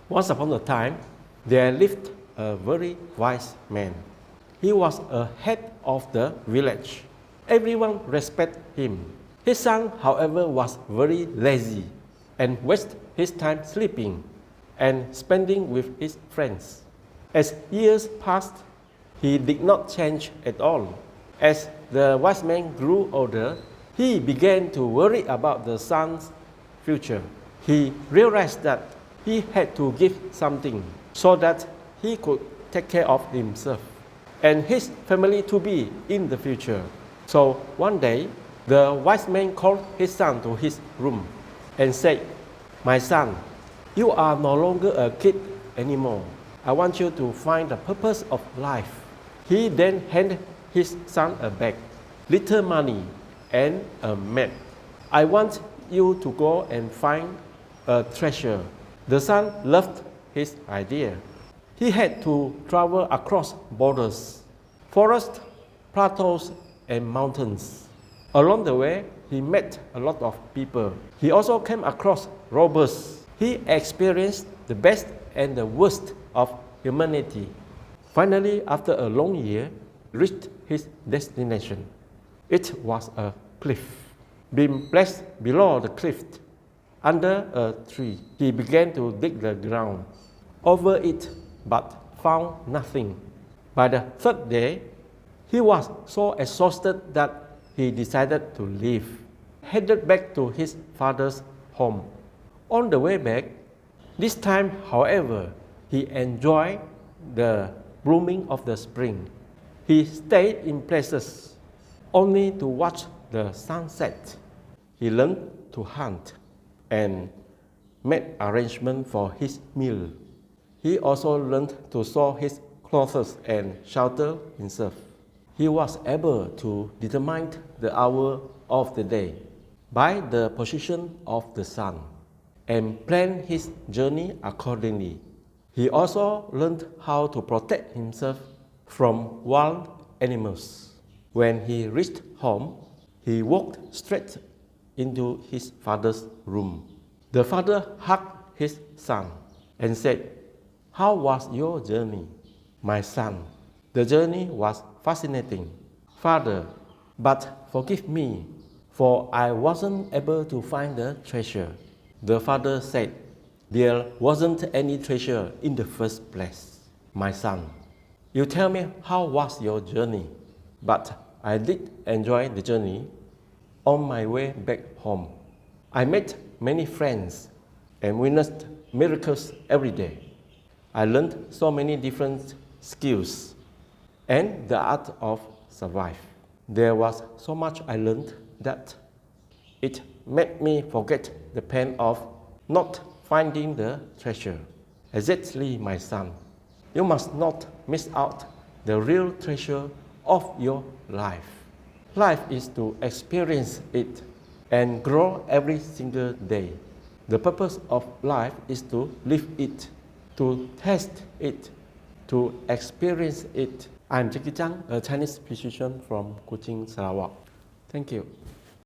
Once upon a time, there lived a very wise man. He was a head of the village. Everyone respected him. His son, however, was very lazy and wasted his time sleeping and spending with his friends. As years passed, he did not change at all. As the wise man grew older, he began to worry about the son's future. He realized that he had to give something so that he could take care of himself and his family to be in the future. So one day, the wise man called his son to his room and said, "My son, you are no longer a kid anymore. I want you to find the purpose of life." He then handed his son a bag, little money, and a map. "I want you to go and find a treasure." The son loved his idea. He had to travel across borders, forests, plateaus, and mountains. Along the way, he met a lot of people. He also came across robbers. He experienced the best and the worst of humanity. Finally, after a long year, reached his destination. It was a cliff. Being placed below the cliff, under a tree, he began to dig the ground over it, but found nothing. By the third day, he was so exhausted that he decided to leave, headed back to his father's home. On the way back, this time, however, he enjoyed the blooming of the spring. He stayed in places only to watch the sunset. He learned to hunt and made arrangements for his meal. He also learned to sew his clothes and shelter himself. He was able to determine the hour of the day by the position of the sun and plan his journey accordingly. He also learned how to protect himself from wild animals. When he reached home, he walked straight into his father's room. The father hugged his son and said, "How was your journey, my son?" "The journey was fascinating, Father, but forgive me, for I wasn't able to find the treasure." The father said, "There wasn't any treasure in the first place, my son. You tell me how was your journey, but I did enjoy the journey. On my way back home, I met many friends and witnessed miracles every day. I learned so many different skills and the art of survive. There was so much I learned that it made me forget the pain of not finding the treasure." Exactly, my son. You must not miss out the real treasure of your life. Life is to experience it and grow every single day. The purpose of life is to live it, to taste it, to experience it. I'm Jackie Chang, a Chinese physician from Kuching, Sarawak. Thank you.